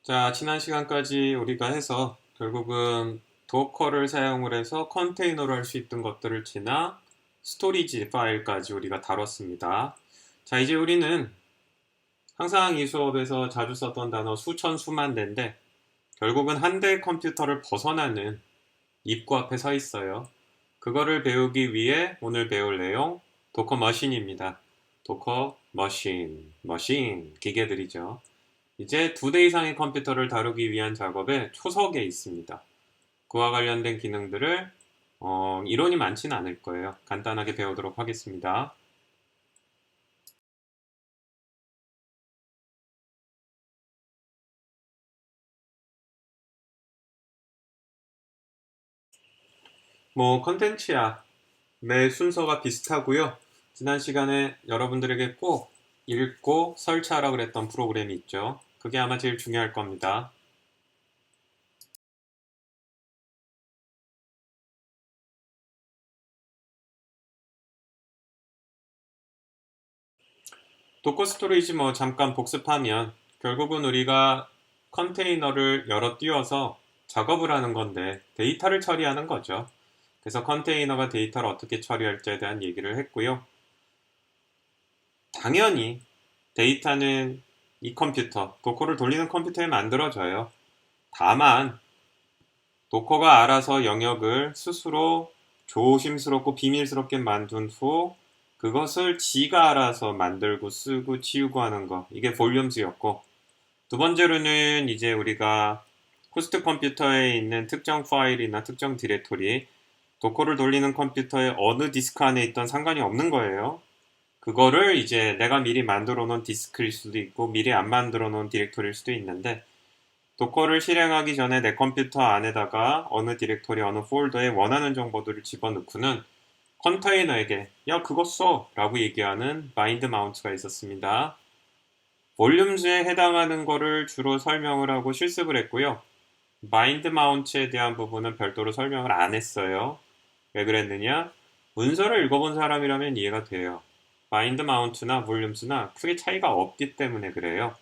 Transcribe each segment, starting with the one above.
자, 지난 시간까지 우리가 해서 결국은 도커를 사용을 해서 컨테이너로 할 수 있던 것들을 지나 스토리지 파일까지 우리가 다뤘습니다. 자, 이제 우리는 항상 이 수업에서 자주 썼던 단어 수천 수만 대인데 결국은 한 대의 컴퓨터를 벗어나는 입구 앞에 서 있어요. 그거를 배우기 위해 오늘 배울 내용 도커 머신입니다. 도커 머신, 기계들이죠. 이제 두 대 이상의 컴퓨터를 다루기 위한 작업에 초석에 있습니다. 그와 관련된 기능들을 이론이 많지는 않을 거예요. 간단하게 배우도록 하겠습니다. 뭐 컨텐츠야 매 순서가 비슷하고요. 지난 시간에 여러분들에게 꼭 읽고 설치하라고 그랬던 프로그램이 있죠. 그게 아마 제일 중요할 겁니다. 도커 스토리지 뭐 잠깐 복습하면 결국은 우리가 컨테이너를 열어 띄워서 작업을 하는 건데 데이터를 처리하는 거죠. 그래서 컨테이너가 데이터를 어떻게 처리할지에 대한 얘기를 했고요. 당연히 데이터는 이 컴퓨터, 도커를 돌리는 컴퓨터에 만들어져요. 다만 도커가 알아서 영역을 스스로 조심스럽고 비밀스럽게 만든 후 그것을 지가 알아서 만들고 쓰고 치우고 하는 거, 이게 볼륨스였고, 두 번째로는 이제 우리가 호스트 컴퓨터에 있는 특정 파일이나 특정 디렉토리, 도커를 돌리는 컴퓨터의 어느 디스크 안에 있던 상관이 없는 거예요. 그거를 이제 내가 미리 만들어 놓은 디스크일 수도 있고 미리 안 만들어 놓은 디렉토리일 수도 있는데, 도커를 실행하기 전에 내 컴퓨터 안에다가 어느 디렉토리 어느 폴더에 원하는 정보들을 집어넣고는 컨테이너에게 야 그거 써 라고 얘기하는 마인드 마운트가 있었습니다. 볼륨즈에 해당하는 거를 주로 설명을 하고 실습을 했고요. 마인드 마운트에 대한 부분은 별도로 설명을 안 했어요. 왜 그랬느냐? 문서를 읽어본 사람이라면 이해가 돼요. 마인드 마운트나 볼륨스나 크게 차이가 없기 때문에 그래요.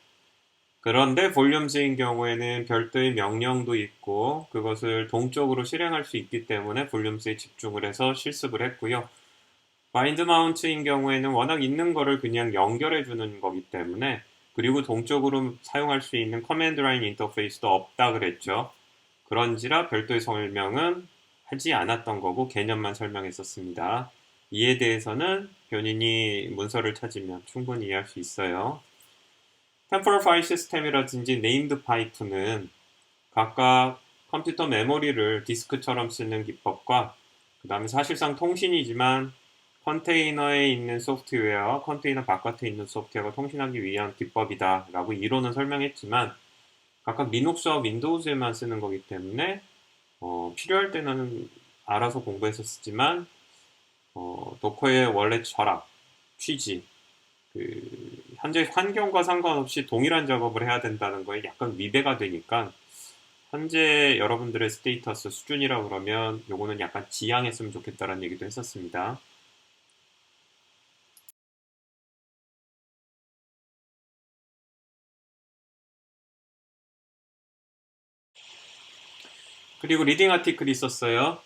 그런데 볼륨스인 경우에는 별도의 명령도 있고 그것을 동적으로 실행할 수 있기 때문에 볼륨스에 집중을 해서 실습을 했고요. 마인드 마운트인 경우에는 워낙 있는 거를 그냥 연결해 주는 거기 때문에, 그리고 동적으로 사용할 수 있는 커맨드 라인 인터페이스도 없다 그랬죠. 그런지라 별도의 설명은 하지 않았던 거고 개념만 설명했었습니다. 이에 대해서는 본인이 문서를 찾으면 충분히 이해할 수 있어요. 템포럴 파일 시스템이라든지 네임드 파이프는 각각 컴퓨터 메모리를 디스크처럼 쓰는 기법과 그 다음에 사실상 통신이지만 컨테이너에 있는 소프트웨어와 컨테이너 바깥에 있는 소프트웨어가 통신하기 위한 기법이다 라고 이론은 설명했지만 각각 리눅스와 윈도우즈에만 쓰는 거기 때문에 필요할 때는 알아서 공부해서 쓰지만 도커의 원래 철학, 취지, 현재 환경과 상관없이 동일한 작업을 해야 된다는 거에 약간 위배가 되니까 현재 여러분들의 스테이터스 수준이라 그러면 요거는 약간 지양했으면 좋겠다라는 얘기도 했었습니다. 그리고 리딩 아티클이 있었어요.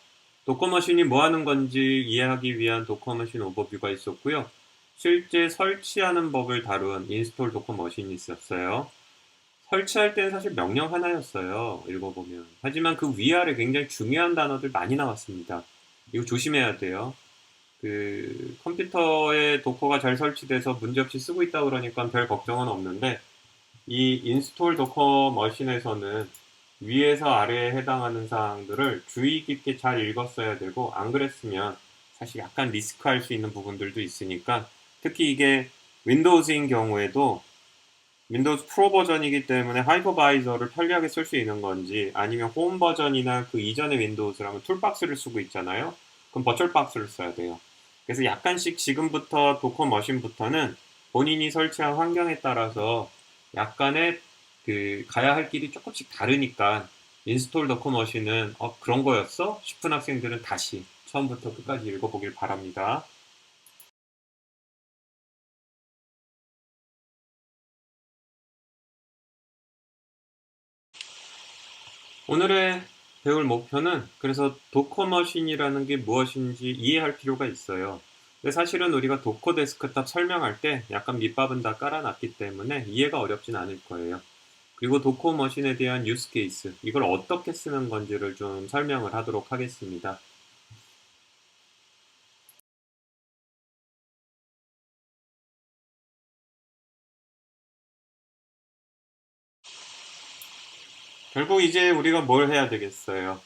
도커머신이 뭐 하는 건지 이해하기 위한 도커머신 오버뷰가 있었고요. 실제 설치하는 법을 다룬 인스톨 도커머신이 있었어요. 설치할 때는 사실 명령 하나였어요. 읽어보면. 하지만 그 위아래 굉장히 중요한 단어들 많이 나왔습니다. 이거 조심해야 돼요. 컴퓨터에 도커가 잘 설치돼서 문제없이 쓰고 있다 그러니까 별 걱정은 없는데, 이 인스톨 도커 머신에서는 위에서 아래에 해당하는 사항들을 주의 깊게 잘 읽었어야 되고, 안 그랬으면 사실 약간 리스크할 수 있는 부분들도 있으니까, 특히 이게 윈도우즈인 경우에도 윈도우즈 프로 버전이기 때문에 하이퍼바이저를 편리하게 쓸 수 있는 건지, 아니면 홈 버전이나 그 이전의 윈도우즈라면 툴박스를 쓰고 있잖아요. 그럼 버추얼 박스를 써야 돼요. 그래서 약간씩 지금부터 도커 머신부터는 본인이 설치한 환경에 따라서 약간의 가야 할 길이 조금씩 다르니까, 인스톨 도커 머신은 그런 거였어? 싶은 학생들은 다시 처음부터 끝까지 읽어보길 바랍니다. 오늘의 배울 목표는 그래서 도커 머신이라는 게 무엇인지 이해할 필요가 있어요. 근데 사실은 우리가 도커 데스크탑 설명할 때 약간 밑밥은 다 깔아놨기 때문에 이해가 어렵진 않을 거예요. 그리고 도커 머신에 대한 유스 케이스, 이걸 어떻게 쓰는 건지를 좀 설명을 하도록 하겠습니다. 결국 이제 우리가 뭘 해야 되겠어요?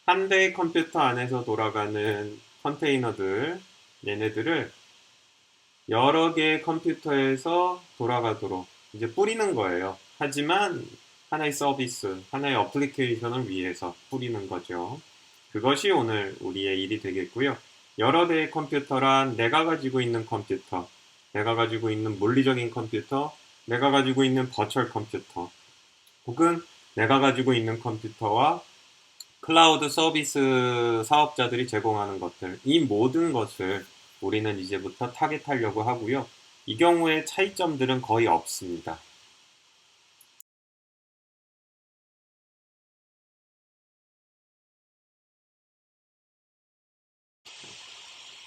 한 대의 컴퓨터 안에서 돌아가는 컨테이너들, 얘네들을 여러 개의 컴퓨터에서 돌아가도록 이제 뿌리는 거예요. 하지만 하나의 서비스, 하나의 어플리케이션을 위해서 뿌리는 거죠. 그것이 오늘 우리의 일이 되겠고요. 여러 대의 컴퓨터란 내가 가지고 있는 컴퓨터, 내가 가지고 있는 물리적인 컴퓨터, 내가 가지고 있는 버추얼 컴퓨터, 혹은 내가 가지고 있는 컴퓨터와 클라우드 서비스 사업자들이 제공하는 것들, 이 모든 것을 우리는 이제부터 타겟하려고 하고요. 이 경우에 차이점들은 거의 없습니다.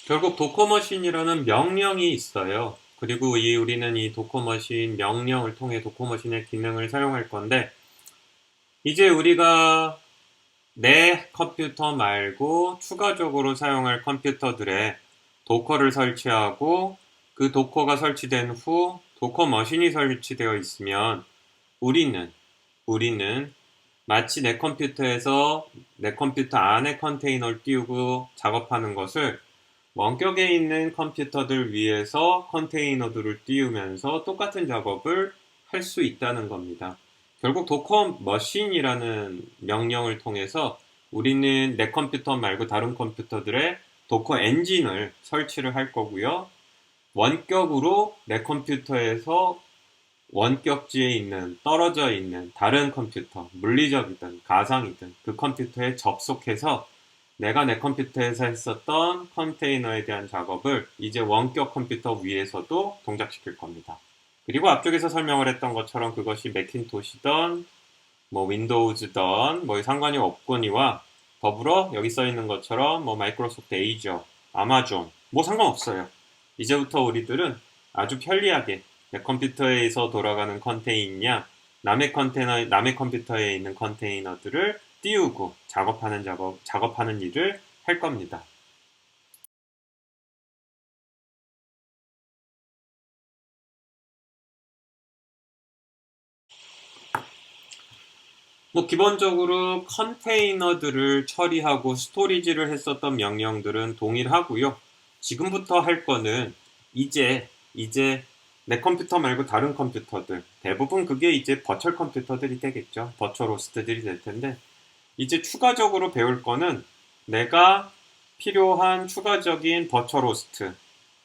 결국 도커머신이라는 명령이 있어요. 그리고 우리는 이 도커머신 명령을 통해 도커머신의 기능을 사용할 건데, 이제 우리가 내 컴퓨터 말고 추가적으로 사용할 컴퓨터들에 도커를 설치하고 그 도커가 설치된 후 도커 머신이 설치되어 있으면 우리는 마치 내 컴퓨터에서 내 컴퓨터 안에 컨테이너를 띄우고 작업하는 것을 원격에 있는 컴퓨터들 위에서 컨테이너들을 띄우면서 똑같은 작업을 할 수 있다는 겁니다. 결국 도커 머신이라는 명령을 통해서 우리는 내 컴퓨터 말고 다른 컴퓨터들의 도커 엔진을 설치를 할 거고요. 원격으로 내 컴퓨터에서 원격지에 있는 떨어져 있는 다른 컴퓨터, 물리적이든 가상이든 그 컴퓨터에 접속해서 내가 내 컴퓨터에서 했었던 컨테이너에 대한 작업을 이제 원격 컴퓨터 위에서도 동작시킬 겁니다. 그리고 앞쪽에서 설명을 했던 것처럼 그것이 매킨토시던 뭐 윈도우즈던 뭐 상관이 없거니와 더불어 여기 써 있는 것처럼 뭐 마이크로소프트 에이저, 아마존 뭐 상관없어요. 이제부터 우리들은 아주 편리하게 내 컴퓨터에서 돌아가는 컨테이너냐 남의 컴퓨터에 있는 컨테이너들을 띄우고 작업하는 일을 할 겁니다. 뭐 기본적으로 컨테이너들을 처리하고 스토리지를 했었던 명령들은 동일하고요. 지금부터 할 거는 이제 내 컴퓨터 말고 다른 컴퓨터들, 대부분 그게 이제 버추얼 컴퓨터들이 되겠죠. 버추얼 호스트들이 될 텐데 이제 추가적으로 배울 거는 내가 필요한 추가적인 버추얼 호스트,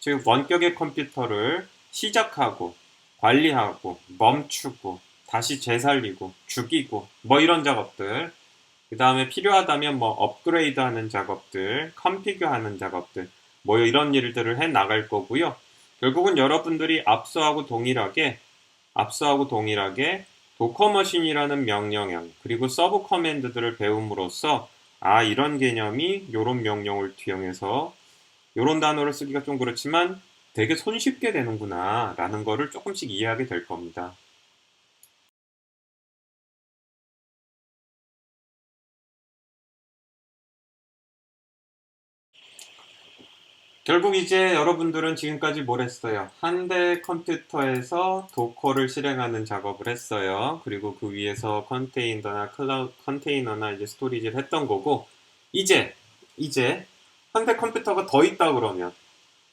즉 원격의 컴퓨터를 시작하고 관리하고 멈추고 다시 재살리고 죽이고 뭐 이런 작업들, 그 다음에 필요하다면 뭐 업그레이드 하는 작업들, 컨피그 하는 작업들, 뭐 이런 일들을 해 나갈 거고요. 결국은 여러분들이 앞서하고 동일하게 도커머신이라는 명령형 그리고 서브 커맨드들을 배움으로써 이런 개념이 요런 명령을 투영해서 요런 단어를 쓰기가 좀 그렇지만 되게 손쉽게 되는구나 라는 거를 조금씩 이해하게 될 겁니다. 결국 이제 여러분들은 지금까지 뭘 했어요? 한 대 컴퓨터에서 도커를 실행하는 작업을 했어요. 그리고 그 위에서 컨테이너나 이제 스토리지를 했던 거고, 이제 한 대 컴퓨터가 더 있다 그러면,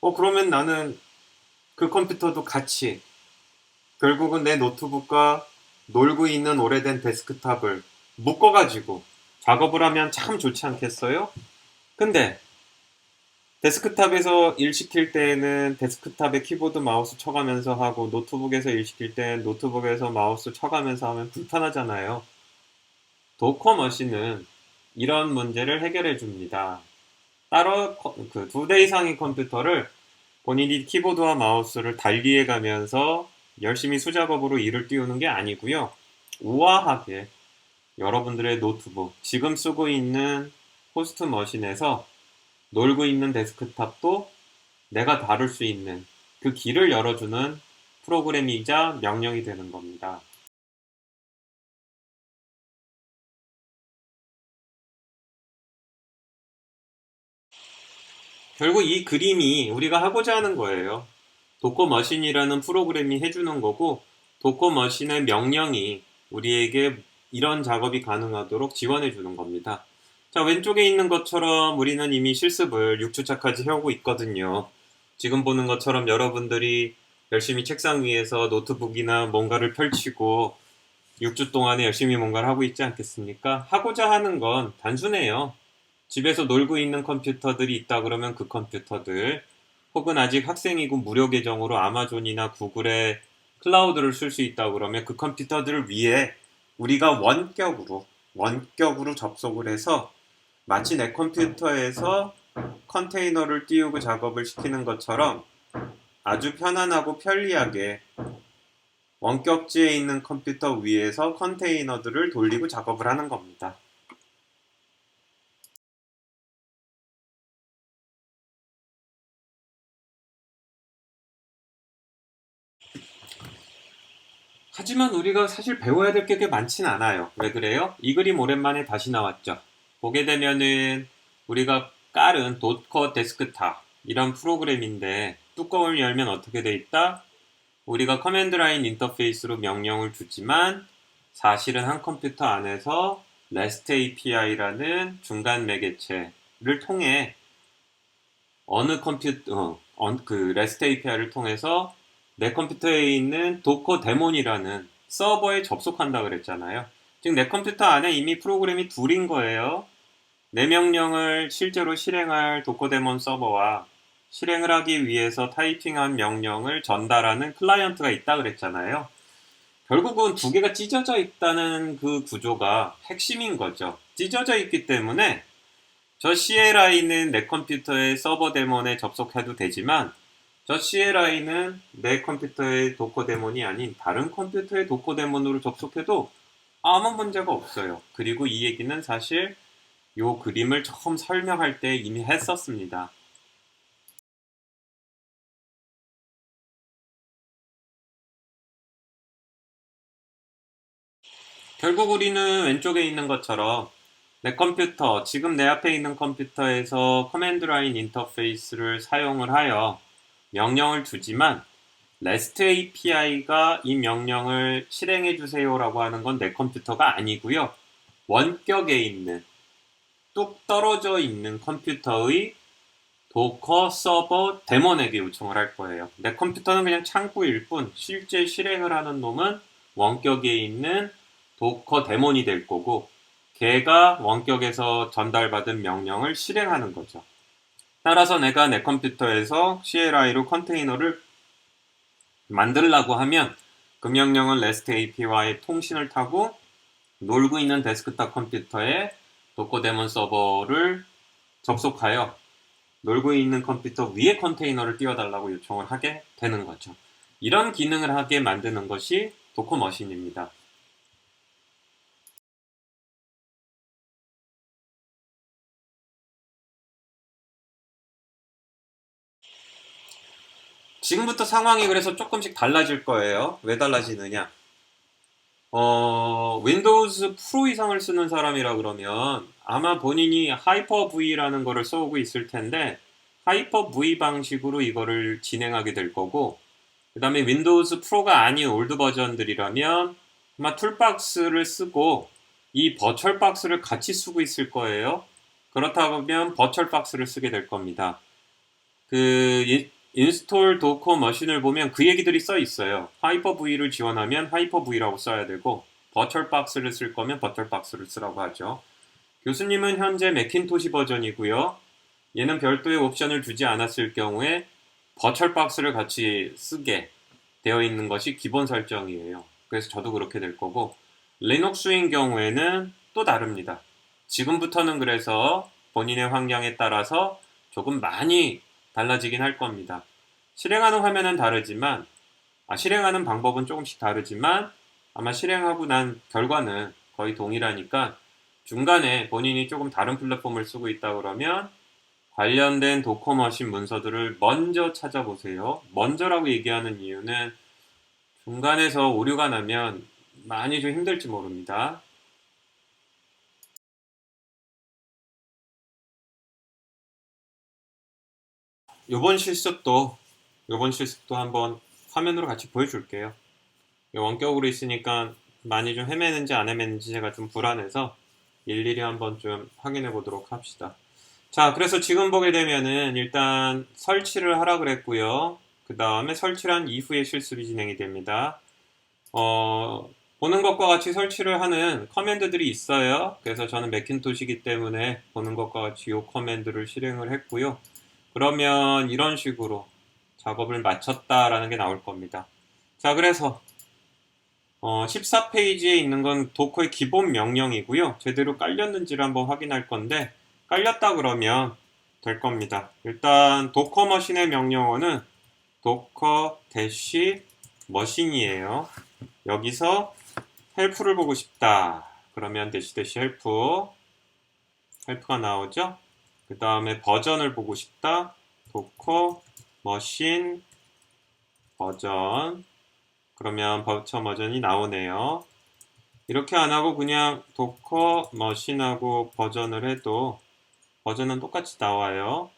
그러면 나는 그 컴퓨터도 같이 결국은 내 노트북과 놀고 있는 오래된 데스크탑을 묶어가지고 작업을 하면 참 좋지 않겠어요? 근데 데스크탑에서 일 시킬 때에는 데스크탑에 키보드 마우스 쳐가면서 하고 노트북에서 일 시킬 때는 노트북에서 마우스 쳐가면서 하면 불편하잖아요. 도커 머신은 이런 문제를 해결해 줍니다. 따로 그 2대 이상의 컴퓨터를 본인이 키보드와 마우스를 달리해 가면서 열심히 수작업으로 일을 띄우는 게 아니고요. 우아하게 여러분들의 노트북, 지금 쓰고 있는 호스트 머신에서 놀고 있는 데스크탑도 내가 다룰 수 있는 그 길을 열어주는 프로그램이자 명령이 되는 겁니다. 결국 이 그림이 우리가 하고자 하는 거예요. 도커 머신이라는 프로그램이 해주는 거고, 도커 머신의 명령이 우리에게 이런 작업이 가능하도록 지원해 주는 겁니다. 자, 왼쪽에 있는 것처럼 우리는 이미 실습을 6주차까지 해오고 있거든요. 지금 보는 것처럼 여러분들이 열심히 책상 위에서 노트북이나 뭔가를 펼치고 6주 동안에 열심히 뭔가를 하고 있지 않겠습니까? 하고자 하는 건 단순해요. 집에서 놀고 있는 컴퓨터들이 있다 그러면 그 컴퓨터들, 혹은 아직 학생이고 무료 계정으로 아마존이나 구글의 클라우드를 쓸 수 있다 그러면 그 컴퓨터들을 위해 우리가 원격으로 접속을 해서 마치 내 컴퓨터에서 컨테이너를 띄우고 작업을 시키는 것처럼 아주 편안하고 편리하게 원격지에 있는 컴퓨터 위에서 컨테이너들을 돌리고 작업을 하는 겁니다. 하지만 우리가 사실 배워야 될 게 많진 않아요. 왜 그래요? 이 그림 오랜만에 다시 나왔죠. 보게 되면은 우리가 깔은 도커 데스크탑 이런 프로그램인데 뚜껑을 열면 어떻게 돼 있다? 우리가 커맨드 라인 인터페이스로 명령을 주지만 사실은 한 컴퓨터 안에서 REST API라는 중간 매개체를 통해 어느 컴퓨터, 그 REST API를 통해서 내 컴퓨터에 있는 도커 데몬이라는 서버에 접속한다 그랬잖아요. 즉 내 컴퓨터 안에 이미 프로그램이 둘인 거예요. 내 명령을 실제로 실행할 도커 데몬 서버와 실행을 하기 위해서 타이핑한 명령을 전달하는 클라이언트가 있다 그랬잖아요. 결국은 두 개가 찢어져 있다는 그 구조가 핵심인 거죠. 찢어져 있기 때문에 저 CLI는 내 컴퓨터의 서버 데몬에 접속해도 되지만 저 CLI는 내 컴퓨터의 도커 데몬이 아닌 다른 컴퓨터의 도커 데몬으로 접속해도 아무 문제가 없어요. 그리고 이 얘기는 사실 요 그림을 처음 설명할 때 이미 했었습니다. 결국 우리는 왼쪽에 있는 것처럼 내 컴퓨터, 지금 내 앞에 있는 컴퓨터에서 커맨드 라인 인터페이스를 사용을 하여 명령을 주지만 REST API가 이 명령을 실행해 주세요라고 하는 건 내 컴퓨터가 아니고요. 원격에 있는 뚝 떨어져 있는 컴퓨터의 도커 서버 데몬에게 요청을 할 거예요. 내 컴퓨터는 그냥 창구일 뿐 실제 실행을 하는 놈은 원격에 있는 도커 데몬이 될 거고 걔가 원격에서 전달받은 명령을 실행하는 거죠. 따라서 내가 내 컴퓨터에서 CLI로 컨테이너를 만들려고 하면 그 명령은 REST API와의 통신을 타고 놀고 있는 데스크탑 컴퓨터에 도커 데몬 서버를 접속하여 놀고 있는 컴퓨터 위에 컨테이너를 띄워달라고 요청을 하게 되는 거죠. 이런 기능을 하게 만드는 것이 도커 머신입니다. 지금부터 상황이 그래서 조금씩 달라질 거예요. 왜 달라지느냐? 윈도우즈 프로 이상을 쓰는 사람이라 그러면 아마 본인이 하이퍼 V라는 거를 써오고 있을 텐데 하이퍼 V 방식으로 이거를 진행하게 될 거고 그 다음에 윈도우즈 프로가 아닌 올드 버전들이라면 아마 툴박스를 쓰고 이 버추얼 박스를 같이 쓰고 있을 거예요. 그렇다면 버추얼 박스를 쓰게 될 겁니다. 그 인스톨 도커 머신을 보면 그 얘기들이 써 있어요. 하이퍼V를 지원하면 하이퍼V라고 써야 되고 버추얼 박스를 쓸 거면 버추얼 박스를 쓰라고 하죠. 교수님은 현재 맥킨토시 버전이고요. 얘는 별도의 옵션을 주지 않았을 경우에 버추얼 박스를 같이 쓰게 되어 있는 것이 기본 설정이에요. 그래서 저도 그렇게 될 거고 리눅스인 경우에는 또 다릅니다. 지금부터는 그래서 본인의 환경에 따라서 조금 많이 달라지긴 할 겁니다. 실행하는 화면은 다르지만 실행하는 방법은 조금씩 다르지만 아마 실행하고 난 결과는 거의 동일하니까 중간에 본인이 조금 다른 플랫폼을 쓰고 있다 그러면 관련된 도커 머신 문서들을 먼저 찾아보세요. 먼저라고 얘기하는 이유는 중간에서 오류가 나면 많이 좀 힘들지 모릅니다. 요번 실습도 한번 화면으로 같이 보여줄게요. 원격으로 있으니까 많이 좀 헤매는지 안 헤매는지 제가 좀 불안해서 일일이 한번 좀 확인해 보도록 합시다. 자, 그래서 지금 보게 되면은 일단 설치를 하라 그랬고요. 그 다음에 설치를 한 이후에 실습이 진행이 됩니다. 보는 것과 같이 설치를 하는 커맨드들이 있어요. 그래서 저는 매킨토시기 때문에 보는 것과 같이 이 커맨드를 실행을 했고요. 그러면 이런 식으로 작업을 마쳤다라는 게 나올 겁니다. 자, 그래서 14페이지에 있는 건 도커의 기본 명령이고요. 제대로 깔렸는지를 한번 확인할 건데 깔렸다 그러면 될 겁니다. 일단 도커 머신의 명령어는 도커 대시 머신이에요. 여기서 헬프를 보고 싶다. 그러면 대시 헬프가 나오죠. 그 다음에 버전을 보고 싶다. 도커 머신 버전. 그러면 버처 버전이 나오네요. 이렇게 안 하고 그냥 도커 머신하고 버전을 해도 버전은 똑같이 나와요.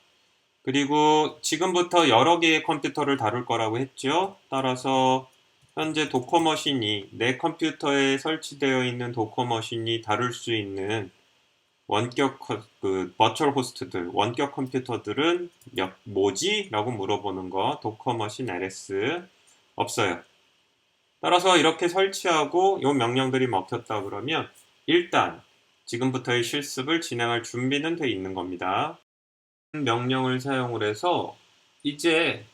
그리고 지금부터 여러 개의 컴퓨터를 다룰 거라고 했죠. 따라서 현재 도커 머신이 내 컴퓨터에 설치되어 있는 도커 머신이 다룰 수 있는 원격 버추얼 호스트들, 원격 컴퓨터들은 뭐지? 라고 물어보는 거. 도커 머신 ls 없어요. 따라서 이렇게 설치하고 이 명령들이 먹혔다 그러면 일단 지금부터의 실습을 진행할 준비는 돼 있는 겁니다. 명령을 사용을 해서 이제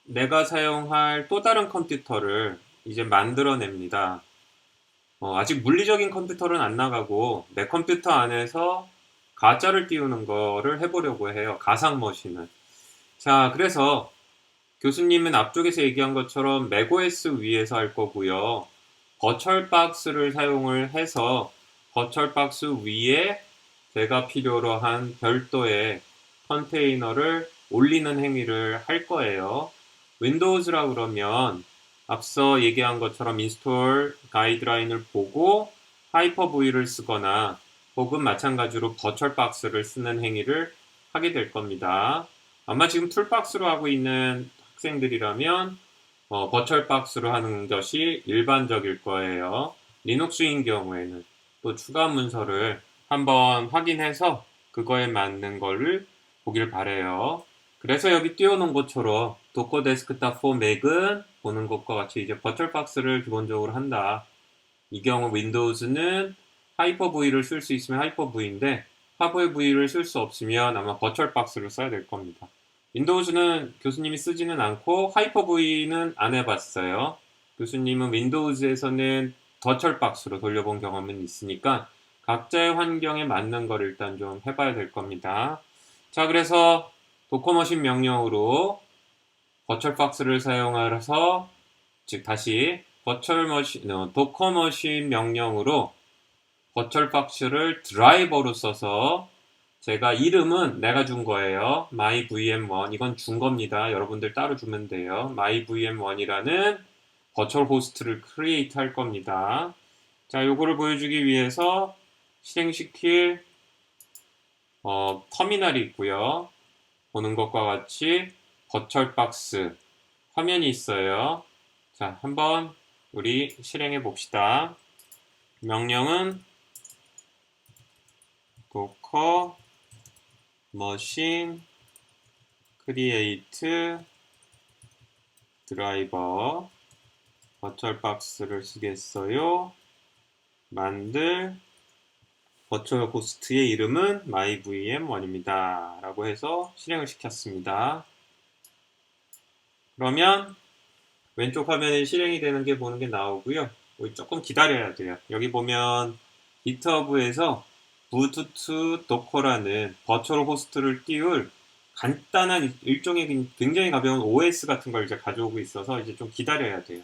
내가 사용할 또 다른 컴퓨터를 이제 만들어냅니다. 아직 물리적인 컴퓨터는 안 나가고 내 컴퓨터 안에서 가짜를 띄우는 거를 해보려고 해요. 가상 머신을. 자, 그래서 교수님은 앞쪽에서 얘기한 것처럼 맥OS 위에서 할 거고요. 버추얼박스를 사용을 해서 버추얼박스 위에 제가 필요로 한 별도의 컨테이너를 올리는 행위를 할 거예요. 윈도우즈라 그러면 앞서 얘기한 것처럼 인스톨 가이드라인을 보고 하이퍼V를 쓰거나 혹은 마찬가지로 버추얼박스를 쓰는 행위를 하게 될 겁니다. 아마 지금 툴박스로 하고 있는 학생들이라면 버추얼박스로 하는 것이 일반적일 거예요. 리눅스인 경우에는 또 추가 문서를 한번 확인해서 그거에 맞는 거를 보길 바래요. 그래서 여기 띄워놓은 것처럼 도커 데스크탑 4 맥은 보는 것과 같이 이제 버추얼박스를 기본적으로 한다. 이 경우 윈도우즈는 하이퍼V를 쓸 수 있으면 하이퍼V인데 하이퍼V를 쓸 수 없으면 아마 버추얼박스를 써야 될 겁니다. 윈도우즈는 교수님이 쓰지는 않고 하이퍼V는 안 해봤어요. 교수님은 윈도우즈에서는 버추얼박스로 돌려본 경험은 있으니까 각자의 환경에 맞는 걸 일단 좀 해봐야 될 겁니다. 자, 그래서 도커머신 명령으로 버추얼박스를 사용해서 즉 다시 도커머신 명령으로 버추얼박스를 드라이버로 써서 제가 이름은 내가 준 거예요. myvm1 이건 준 겁니다. 여러분들 따로 주면 돼요. myvm1이라는 버추얼 호스트를 크리에이트 할 겁니다. 자, 요거를 보여주기 위해서 실행시킬 터미널이 있고요. 보는 것과 같이 버추얼박스 화면이 있어요. 자, 한번 우리 실행해 봅시다. 명령은 도커 머신 크리에이트 드라이버 버추얼박스를 쓰겠어요. 만들 버추얼 호스트의 이름은 myvm1입니다. 라고 해서 실행을 시켰습니다. 그러면 왼쪽 화면에 실행이 되는 게 보는 게 나오고요. 조금 기다려야 돼요. 여기 보면 GitHub에서 부트투 도커라는 버추얼 호스트를 띄울 간단한 일종의 굉장히 가벼운 OS 같은 걸 이제 가져오고 있어서 이제 좀 기다려야 돼요.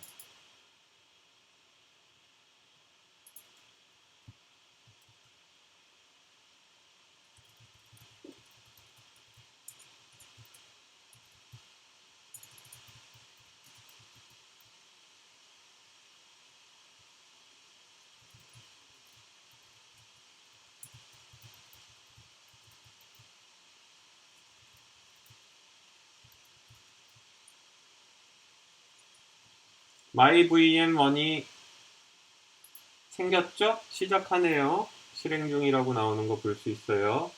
myVM1이 생겼죠? 시작하네요. 실행 중이라고 나오는 거 볼 수 있어요.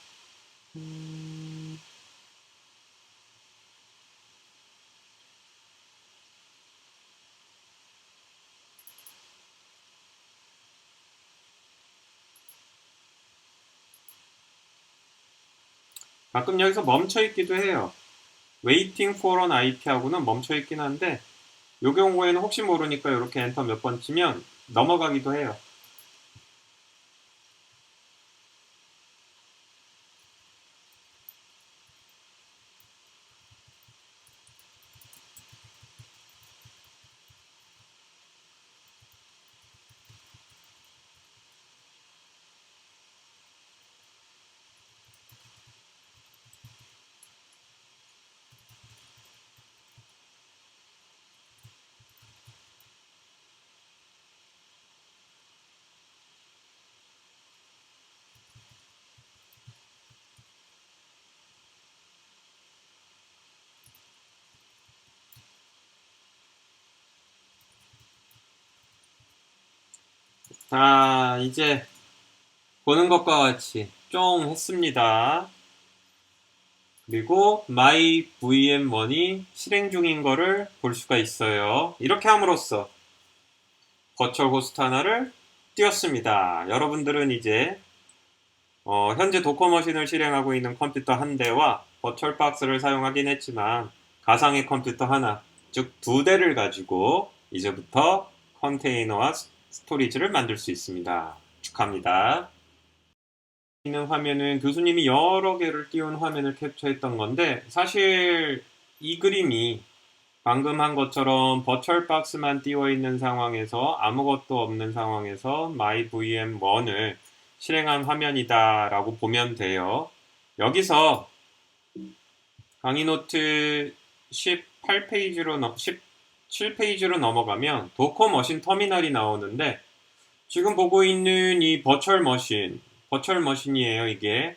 가끔 여기서 멈춰 있기도 해요. waiting for an IP하고는 멈춰 있긴 한데 요 경우에는 혹시 모르니까 이렇게 엔터 몇 번 치면 넘어가기도 해요. 자, 이제 보는 것과 같이 쫑 했습니다. 그리고 myVM1이 실행 중인 거를 볼 수가 있어요. 이렇게 함으로써 버추얼 호스트 하나를 띄웠습니다. 여러분들은 이제 현재 도커 머신을 실행하고 있는 컴퓨터 한 대와 버추얼 박스를 사용하긴 했지만 가상의 컴퓨터 하나, 즉 두 대를 가지고 이제부터 컨테이너와 스토리지를 만들 수 있습니다. 축하합니다. 있는 화면은 교수님이 여러 개를 띄운 화면을 캡처했던 건데 사실 이 그림이 방금 한 것처럼 버추얼 박스만 띄워 있는 상황에서 아무것도 없는 상황에서 myVM1을 실행한 화면이다 라고 보면 돼요. 여기서 강의 노트 18페이지로 17페이지로 넘어가면 도커 머신 터미널이 나오는데 지금 보고 있는 이 버추얼 머신이에요. 이게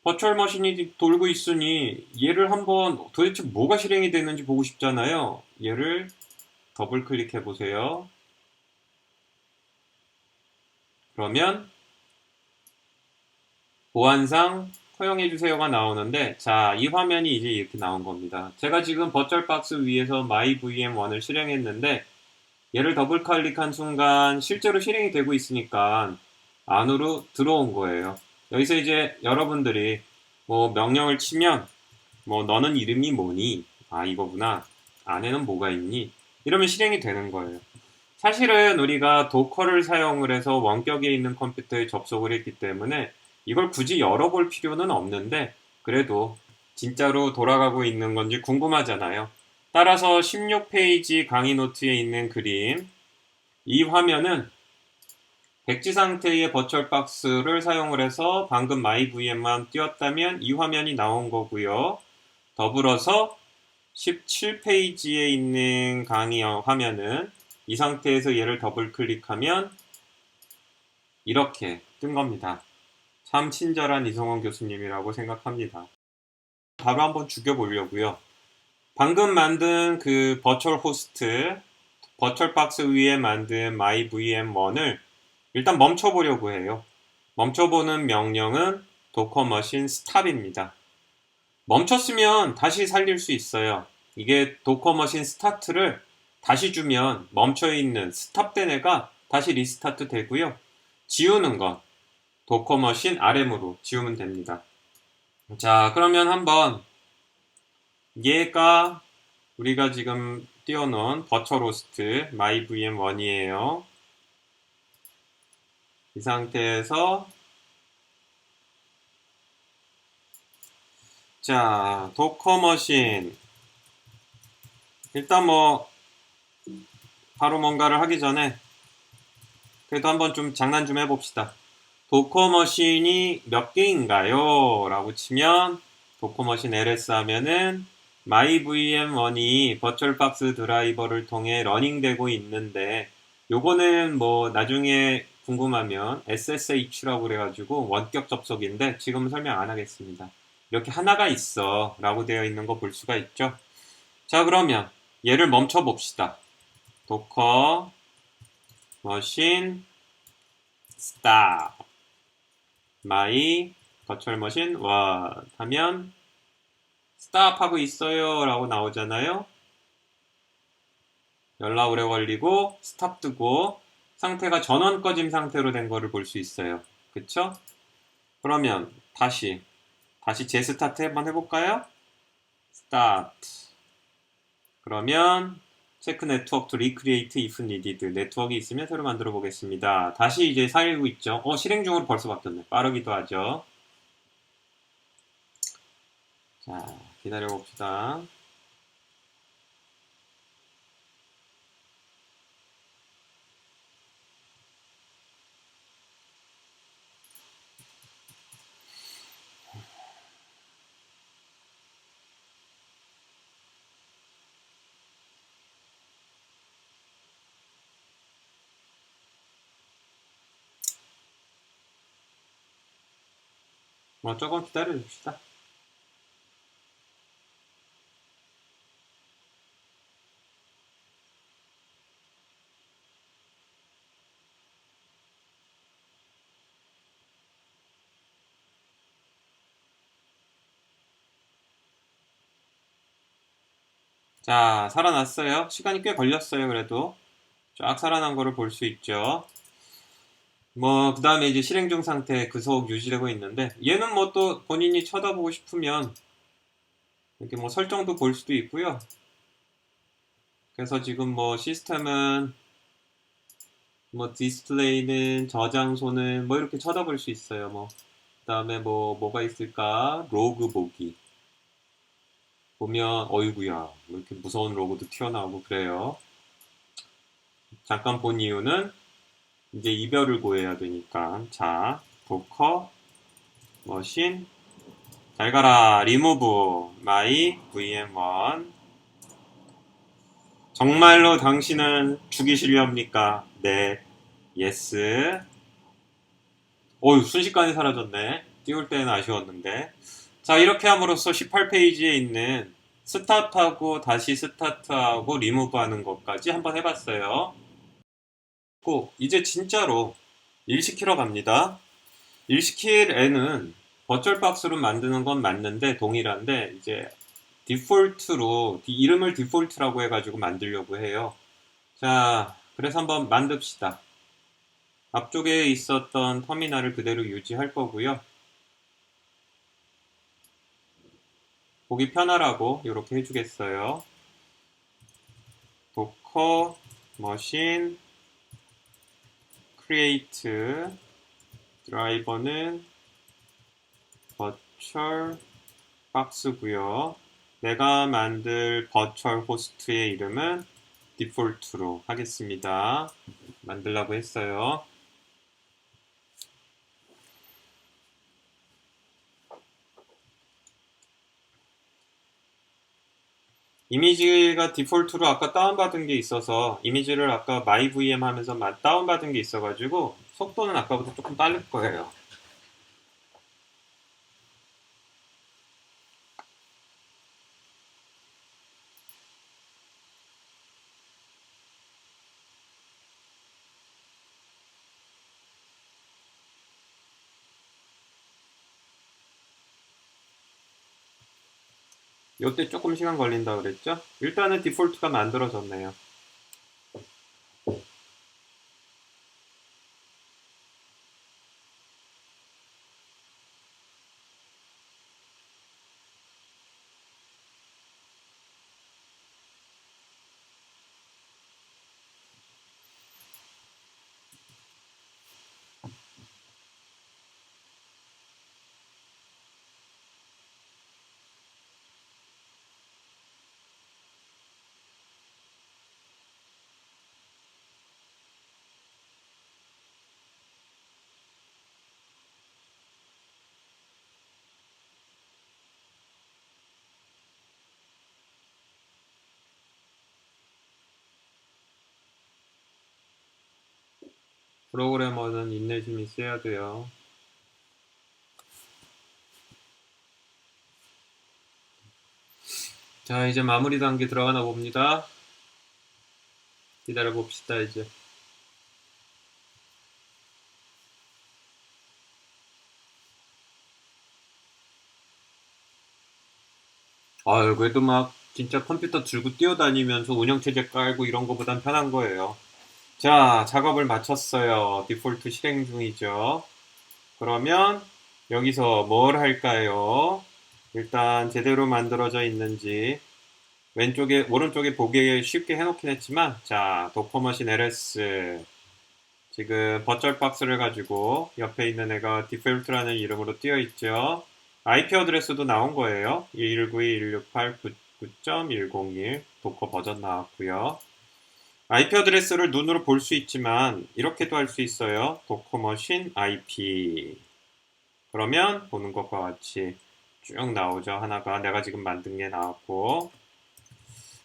버추얼 머신이 돌고 있으니 얘를 한번 도대체 뭐가 실행이 되는지 보고 싶잖아요. 얘를 더블 클릭해 보세요. 그러면 보안상 허용해 주세요가 나오는데 자, 이 화면이 이제 이렇게 나온 겁니다. 제가 지금 버추얼 박스 위에서 myVM1을 실행했는데 얘를 더블 클릭한 순간 실제로 실행이 되고 있으니까 안으로 들어온 거예요. 여기서 이제 여러분들이 뭐 명령을 치면 뭐 너는 이름이 뭐니? 아, 이거구나. 안에는 뭐가 있니? 이러면 실행이 되는 거예요. 사실은 우리가 도커를 사용을 해서 원격에 있는 컴퓨터에 접속을 했기 때문에 이걸 굳이 열어볼 필요는 없는데 그래도 진짜로 돌아가고 있는 건지 궁금하잖아요. 따라서 16페이지 강의 노트에 있는 그림, 이 화면은 백지 상태의 버추얼 박스를 사용을 해서 방금 myVM만 띄웠다면 이 화면이 나온 거고요. 더불어서 17페이지에 있는 강의 화면은 이 상태에서 얘를 더블 클릭하면 이렇게 뜬 겁니다. 참 친절한 이성원 교수님이라고 생각합니다. 바로 한번 죽여보려고요. 방금 만든 그 버추얼 호스트, 버추얼 박스 위에 만든 myVM1을 일단 멈춰보려고 해요. 멈춰보는 명령은 docker machine stop입니다. 멈췄으면 다시 살릴 수 있어요. 이게 도커 머신 스타트를 다시 주면 멈춰있는 스탑된 애가 다시 리스타트 되고요. 지우는 건 도커 머신 RM으로 지우면 됩니다. 자, 그러면 한번 얘가 우리가 지금 띄워놓은 버추얼 호스트 myVM1이에요. 이 상태에서 자, 도커 머신 일단 뭐 바로 뭔가를 하기 전에 그래도 한번 좀 장난 좀 해봅시다. 도커 머신이 몇 개인가요? 라고 치면 도커 머신 ls 하면은 myVM1이 버추얼 박스 드라이버를 통해 러닝되고 있는데 요거는 뭐 나중에 궁금하면 SSH라고 그래가지고 원격 접속인데 지금은 설명 안 하겠습니다. 이렇게 하나가 있어 라고 되어 있는 거 볼 수가 있죠. 자, 그러면 얘를 멈춰 봅시다. 도커 머신 스탑 마이 버추얼 머신 원 하면 스탑 하고 있어요 라고 나오잖아요. 연락 오래 걸리고 스탑 뜨고 상태가 전원 꺼짐 상태로 된 거를 볼 수 있어요. 그쵸? 그러면 다시 재스타트 한번 해볼까요? 스타트. 그러면 체크 네트워크 to recreate if needed. 네트워크 있으면 새로 만들어 보겠습니다. 다시 이제 살고 있죠. 실행 중으로 벌써 바뀌었네. 빠르기도 하죠. 자, 기다려 봅시다. 조금 기다려 줍시다. 자, 살아났어요. 시간이 꽤 걸렸어요. 그래도 쫙 살아난 거를 볼 수 있죠. 그 다음에 이제 실행 중 상태 계속 유지되고 있는데, 얘는 뭐 또 본인이 쳐다보고 싶으면 이렇게 뭐 설정도 볼 수도 있고요. 그래서 지금 뭐 시스템은 뭐 디스플레이는 저장소는 뭐 이렇게 쳐다볼 수 있어요. 그 다음에 뭐가 있을까? 로그 보기 보면 어이구야 뭐 이렇게 무서운 로고도 튀어나오고 그래요. 잠깐 본 이유는 이제 이별을 구해야 되니까. 자, 도커 머신 잘 가라 리무브 마이 vm1. 정말로 당신은 죽이시렵니까? 네, 예스. 순식간에 사라졌네. 띄울 때는 아쉬웠는데. 자, 이렇게 함으로써 18페이지에 있는 스타트하고 다시 스타트하고 리무브 하는 것까지 한번 해봤어요. 이제 진짜로 일 시키러 갑니다. 일 시킬 애는 버추얼박스로 만드는 건 맞는데 동일한데 이제 디폴트로 이름을 디폴트라고 해가지고 만들려고 해요. 자, 그래서 한번 만듭시다. 앞쪽에 있었던 터미널을 그대로 유지할 거고요. 보기 편하라고 이렇게 해주겠어요. 도커 머신 create 드라이버는 버추얼 박스고요. 내가 만들 버추얼 호스트의 이름은 디폴트로 하겠습니다. 만들라고 했어요. 이미지가 디폴트로 아까 다운받은 게 있어서 이미지를 아까 myvm 하면서 다운받은 게 있어가지고 속도는 아까보다 조금 빠를 거예요. 요때 조금 시간 걸린다 그랬죠? 일단은 디폴트가 만들어졌네요. 프로그래머는 인내심이 있어야 돼요. 자, 이제 마무리 단계 들어가나 봅니다. 기다려 봅시다, 이제. 아유, 그래도 막 진짜 컴퓨터 들고 뛰어다니면서 운영체제 깔고 이런 거보단 편한 거예요. 자, 작업을 마쳤어요. 디폴트 실행 중이죠. 그러면 여기서 뭘 할까요? 일단 제대로 만들어져 있는지 왼쪽에 오른쪽에 보기 쉽게 해놓긴 했지만, 자, 도커머신 ls 지금 버추얼 박스를 가지고 옆에 있는 애가 디폴트라는 이름으로 띄어 있죠. IP 어드레스도 나온 거예요. 192.168.9.101 도커 버전 나왔고요. IP 어드레스를 눈으로 볼 수 있지만 이렇게도 할 수 있어요. 도커머신 IP. 그러면 보는 것과 같이 쭉 나오죠. 하나가 내가 지금 만든 게 나왔고,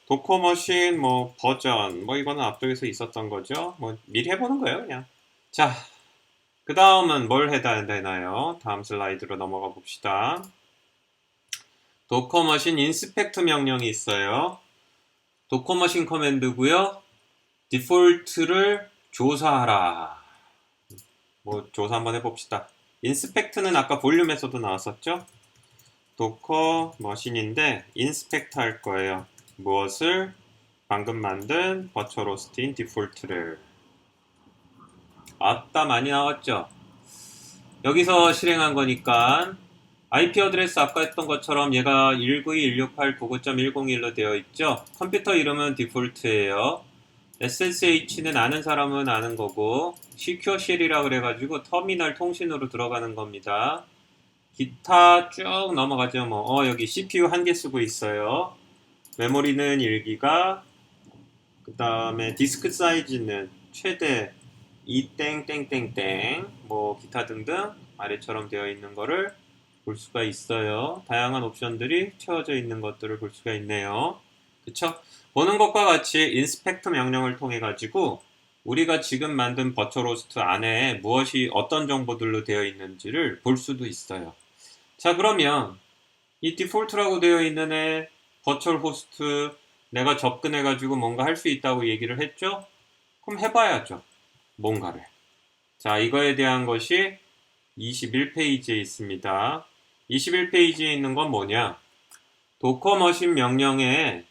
도커머신 뭐 버전 뭐 이거는 앞쪽에서 있었던 거죠. 뭐 미리 해보는 거예요, 그냥. 자, 그 다음은 뭘 해야 되나요? 다음 슬라이드로 넘어가 봅시다. 도커머신 인스펙트 명령이 있어요. 도커머신 커맨드고요. 디폴트를 조사하라. 뭐 조사 한번 해봅시다. 인스펙트는 아까 볼륨에서도 나왔었죠? 도커 머신인데 인스펙트 할 거예요. 무엇을? 방금 만든 버추얼 호스트인 디폴트를. 아따, 많이 나왔죠? 여기서 실행한 거니까 IP 어드레스 아까 했던 것처럼 얘가 192.168.99.101로 되어 있죠? 컴퓨터 이름은 디폴트예요. SSH는 아는 사람은 아는 거고, 시큐어 쉘이라 그래가지고 터미널 통신으로 들어가는 겁니다. 기타 쭉 넘어가죠. 뭐 여기 CPU 한 개 쓰고 있어요. 메모리는 1기가, 그 다음에 디스크 사이즈는 최대 2땡땡땡땡 뭐 기타 등등 아래처럼 되어 있는 거를 볼 수가 있어요. 다양한 옵션들이 채워져 있는 것들을 볼 수가 있네요. 그쵸? 보는 것과 같이 인스펙트 명령을 통해 가지고 우리가 지금 만든 버추얼 호스트 안에 무엇이 어떤 정보들로 되어 있는지를 볼 수도 있어요. 자, 그러면 이 디폴트라고 되어 있는 애 버추얼 호스트 내가 접근해 가지고 뭔가 할 수 있다고 얘기를 했죠? 그럼 해봐야죠. 뭔가를. 자, 이거에 대한 것이 21페이지에 있습니다. 21페이지에 있는 건 뭐냐? 도커머신 명령에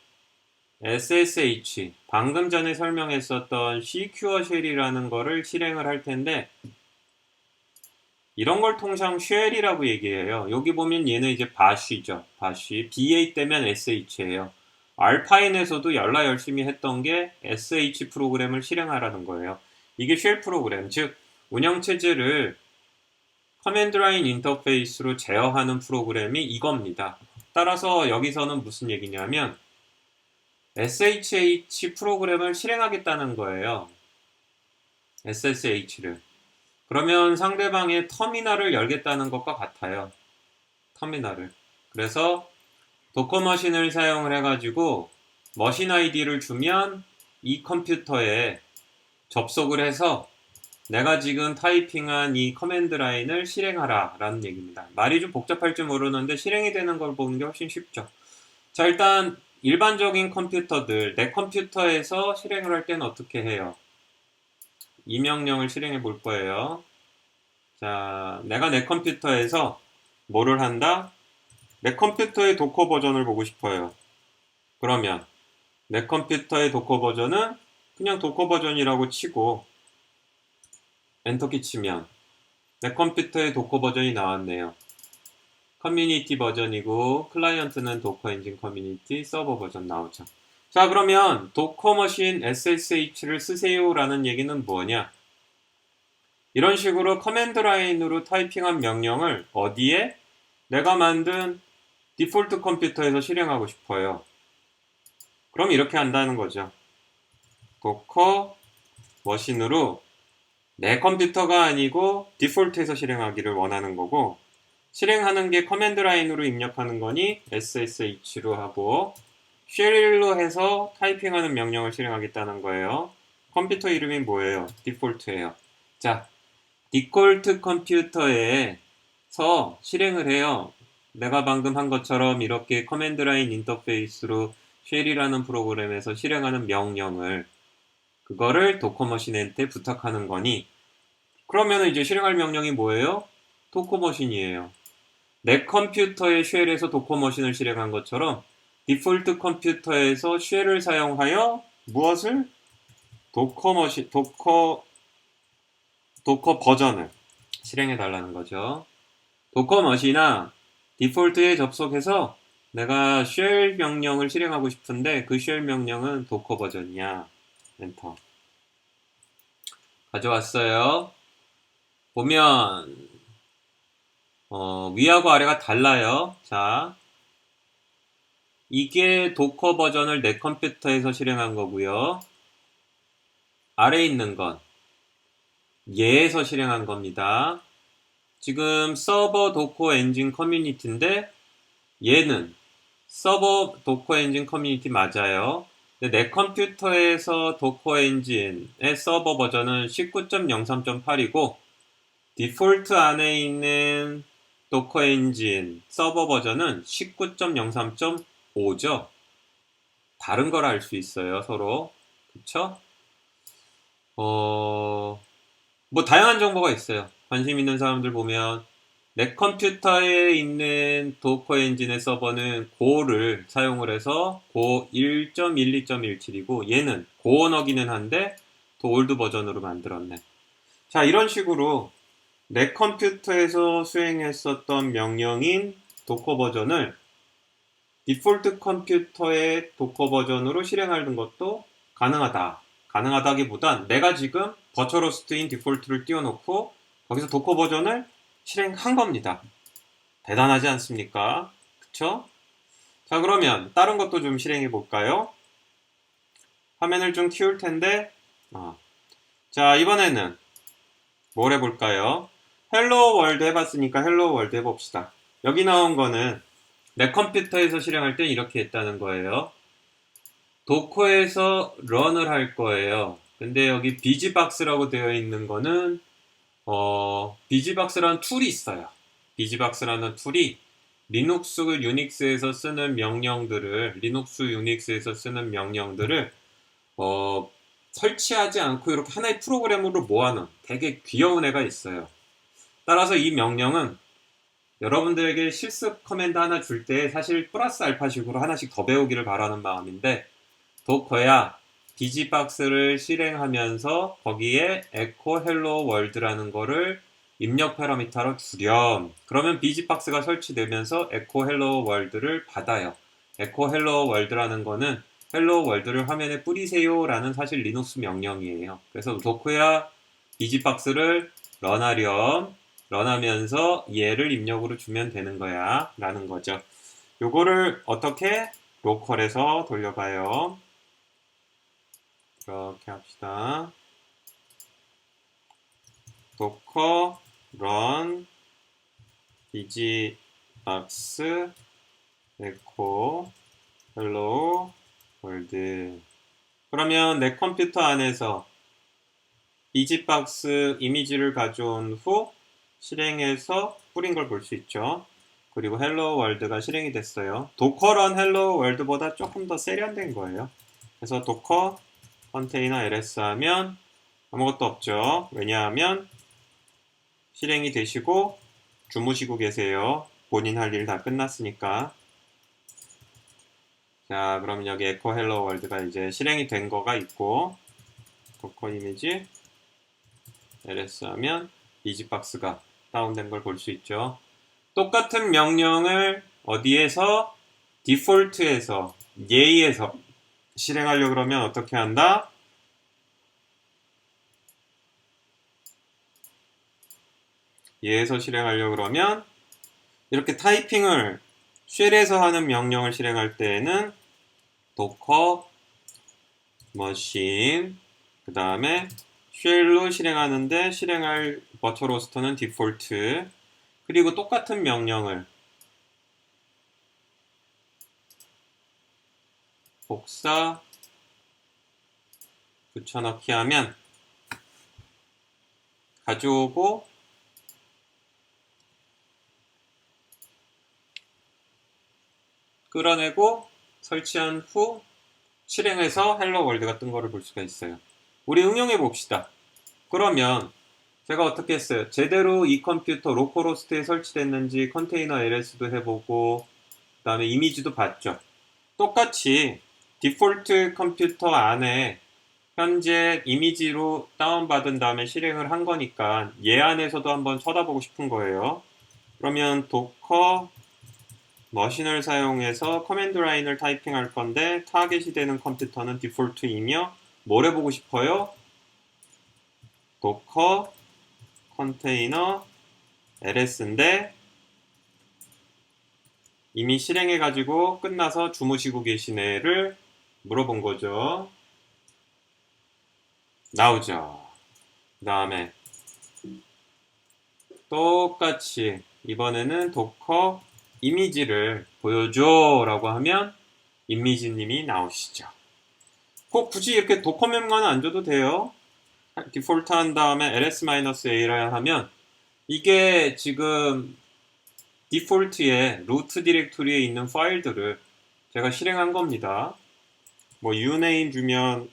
SSH, 방금 전에 설명했었던 Secure Shell이라는 거를 실행을 할 텐데, 이런 걸 통상 쉘이라고 얘기해요. 여기 보면 얘는 이제 바쉬죠. 바쉬. BA 때면 SH예요. 알파인에서도 열라 열심히 했던 게 SH 프로그램을 실행하라는 거예요. 이게 쉘 프로그램, 즉 운영체제를 커맨드 라인 인터페이스로 제어하는 프로그램이 이겁니다. 따라서 여기서는 무슨 얘기냐면 SSH 프로그램을 실행하겠다는 거예요. SSH를. 그러면 상대방의 터미널을 열겠다는 것과 같아요. 터미널을. 그래서 도커 머신을 사용을 해가지고 머신 아이디를 주면 이 컴퓨터에 접속을 해서 내가 지금 타이핑한 이 커맨드 라인을 실행하라 라는 얘기입니다. 말이 좀 복잡할지 모르는데 실행이 되는 걸 보는 게 훨씬 쉽죠. 자, 일단 일반적인 컴퓨터들, 내 컴퓨터에서 실행을 할 때는 어떻게 해요? 이 명령을 실행해 볼 거예요. 자, 내가 내 컴퓨터에서 뭐를 한다? 내 컴퓨터의 도커 버전을 보고 싶어요. 그러면 내 컴퓨터의 도커 버전은 그냥 도커 버전이라고 치고 엔터키 치면 내 컴퓨터의 도커 버전이 나왔네요. 커뮤니티 버전이고 클라이언트는 도커 엔진 커뮤니티 서버 버전 나오죠. 자, 그러면 도커 머신 SSH를 쓰세요 라는 얘기는 뭐냐? 이런 식으로 커맨드 라인으로 타이핑한 명령을 어디에? 내가 만든 디폴트 컴퓨터에서 실행하고 싶어요. 그럼 이렇게 한다는 거죠. 도커 머신으로 내 컴퓨터가 아니고 디폴트에서 실행하기를 원하는 거고, 실행하는 게 커맨드 라인으로 입력하는 거니 SSH로 하고 쉘로 해서 타이핑하는 명령을 실행하겠다는 거예요. 컴퓨터 이름이 뭐예요? 디폴트예요. 자, 디폴트 컴퓨터에서 실행을 해요. 내가 방금 한 것처럼 이렇게 커맨드 라인 인터페이스로 쉘이라는 프로그램에서 실행하는 명령을. 그거를 도커머신한테 부탁하는 거니, 그러면 이제 실행할 명령이 뭐예요? 도커머신이에요. 내 컴퓨터의 쉘에서 도커머신을 실행한 것처럼 디폴트 컴퓨터에서 쉘을 사용하여 무엇을? 도커머신, 도커 버전을 실행해 달라는 거죠. 도커머신이나 디폴트에 접속해서 내가 쉘 명령을 실행하고 싶은데 그 쉘 명령은 도커 버전이야. 엔터. 가져왔어요. 보면 위하고 아래가 달라요. 자, 이게 도커 버전을 내 컴퓨터에서 실행한 거고요. 아래에 있는 건 얘에서 실행한 겁니다. 지금 서버 도커 엔진 커뮤니티인데 얘는 서버 도커 엔진 커뮤니티 맞아요. 근데 내 컴퓨터에서 도커 엔진의 서버 버전은 19.03.8이고 디폴트 안에 있는 도커 엔진 서버 버전은 19.03.5죠. 다른 걸 알 수 있어요, 서로. 그쵸? 뭐 다양한 정보가 있어요. 관심 있는 사람들 보면 내 컴퓨터에 있는 도커 엔진의 서버는 고를 사용을 해서 고 1.12.17이고 얘는 고언어기는 한데 더 올드 버전으로 만들었네. 자, 이런 식으로 내 컴퓨터에서 수행했었던 명령인 도커 버전을 디폴트 컴퓨터의 도커 버전으로 실행하는 것도 가능하다. 가능하다기보단 내가 지금 버처로스트인 디폴트를 띄워놓고 거기서 도커 버전을 실행한 겁니다. 대단하지 않습니까? 그쵸? 자, 그러면 다른 것도 좀 실행해 볼까요? 화면을 좀 키울 텐데 자, 이번에는 뭘 해볼까요? 헬로 월드 해봤으니까 헬로 월드 해봅시다. 여기 나온 거는 내 컴퓨터에서 실행할 땐 이렇게 했다는 거예요. 도커에서 런을 할 거예요. 근데 여기 비지박스라고 되어 있는 거는 비지박스라는 툴이 있어요. 비지박스라는 툴이 리눅스, 유닉스에서 쓰는 명령들을 설치하지 않고 이렇게 하나의 프로그램으로 모아놓은 되게 귀여운 애가 있어요. 따라서 이 명령은 여러분들에게 실습 커맨드 하나 줄 때 사실 플러스 알파식으로 하나씩 더 배우기를 바라는 마음인데 도커야 비지박스를 실행하면서 거기에 에코 헬로 월드라는 거를 입력 파라미터로 주렴. 그러면 비지박스가 설치되면서 에코 헬로 월드를 받아요. 에코 헬로 월드라는 거는 헬로 월드를 화면에 뿌리세요 라는 사실 리눅스 명령이에요. 그래서 도커야 비지박스를 런하렴. 런하면서 얘를 입력으로 주면 되는 거야 라는 거죠. 요거를 어떻게? 로컬에서 돌려봐요. 이렇게 합시다. 도커 런 비지박스 에코 헬로 월드. 그러면 내 컴퓨터 안에서 비지박스 이미지를 가져온 후 실행해서 뿌린 걸 볼 수 있죠. 그리고 헬로 월드가 실행이 됐어요. 도커 런 헬로 월드보다 조금 더 세련된 거예요. 그래서 도커 컨테이너 ls 하면 아무것도 없죠. 왜냐하면 실행이 되시고 주무시고 계세요. 본인 할 일 다 끝났으니까. 자, 그럼 여기 에코 헬로 월드가 이제 실행이 된 거가 있고 도커 이미지 ls 하면 비지박스가 다운된 걸 볼 수 있죠. 똑같은 명령을 어디에서? 디폴트에서 예에서 실행하려고 그러면 어떻게 한다? 얘에서 실행하려고 그러면 이렇게 타이핑을 쉘에서 하는 명령을 실행할 때에는 도커 머신 그 다음에 쉘로 실행하는데 실행할 버처로스터는 디폴트. 그리고 똑같은 명령을 복사 붙여넣기 하면 가져오고 끌어내고 설치한 후 실행해서 헬로 월드가 뜬 거를 볼 수가 있어요. 우리 응용해 봅시다. 그러면 제가 어떻게 했어요? 제대로 이 컴퓨터 로컬호스트에 설치됐는지 컨테이너 LS도 해보고 그 다음에 이미지도 봤죠. 똑같이 디폴트 컴퓨터 안에 현재 이미지로 다운받은 다음에 실행을 한 거니까 얘 안에서도 한번 쳐다보고 싶은 거예요. 그러면 도커 머신을 사용해서 커맨드 라인을 타이핑할 건데 타겟이 되는 컴퓨터는 디폴트이며 뭘 해보고 싶어요? 도커 컨테이너 LS인데 이미 실행해가지고 끝나서 주무시고 계시네를 물어본 거죠. 나오죠. 그 다음에 똑같이 이번에는 도커 이미지를 보여줘 라고 하면 이미지님이 나오시죠. 꼭 굳이 이렇게 도커명만 안 줘도 돼요. 디폴트 한 다음에 ls-a라 하면 이게 지금 디폴트의 루트 디렉토리에 있는 파일들을 제가 실행한 겁니다. 뭐 uname 주면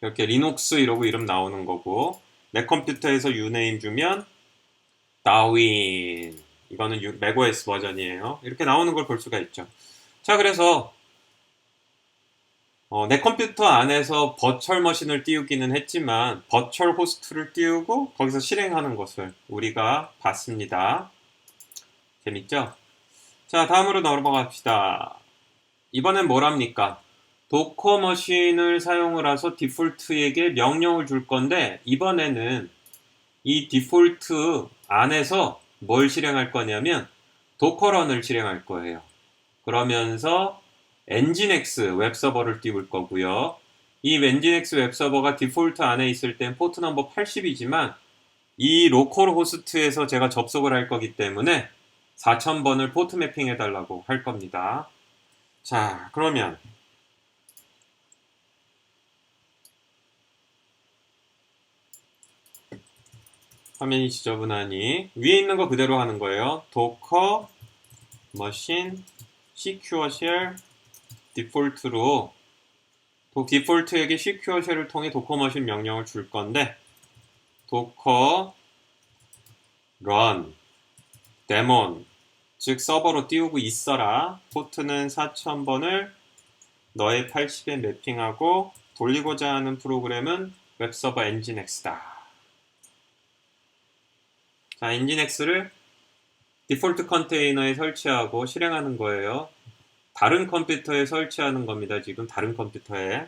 이렇게 리눅스 이러고 이름 나오는 거고 내 컴퓨터에서 uname 주면 다윈 이거는 맥OS 버전이에요. 이렇게 나오는 걸 볼 수가 있죠. 자, 그래서 내 컴퓨터 안에서 버추얼 머신을 띄우기는 했지만 버추얼 호스트를 띄우고 거기서 실행하는 것을 우리가 봤습니다. 재밌죠? 자, 다음으로 넘어갑시다. 이번엔 뭘 합니까? 도커 머신을 사용을 해서 디폴트에게 명령을 줄 건데 이번에는 이 디폴트 안에서 뭘 실행할 거냐면 도커런을 실행할 거예요. 그러면서 엔진엑스 웹서버를 띄울 거고요. 이 엔진엑스 웹서버가 디폴트 안에 있을 땐 포트 넘버 80이지만 이 로컬 호스트에서 제가 접속을 할 거기 때문에 4000번을 포트 매핑해 달라고 할 겁니다. 자, 그러면 화면이 지저분하니 위에 있는 거 그대로 하는 거예요. 도커 머신 시큐어 쉘 디폴트로 디폴트에게 시큐어 쉘을 통해 도커 머신 명령을 줄 건데 도커 run 데몬 즉 서버로 띄우고 있어라. 포트는 4000번을 너의 80에 매핑하고 돌리고자 하는 프로그램은 웹서버 엔진엑스다. 자, 엔진엑스를 디폴트 컨테이너에 설치하고 실행하는 거예요. 다른 컴퓨터에 설치하는 겁니다. 지금 다른 컴퓨터에.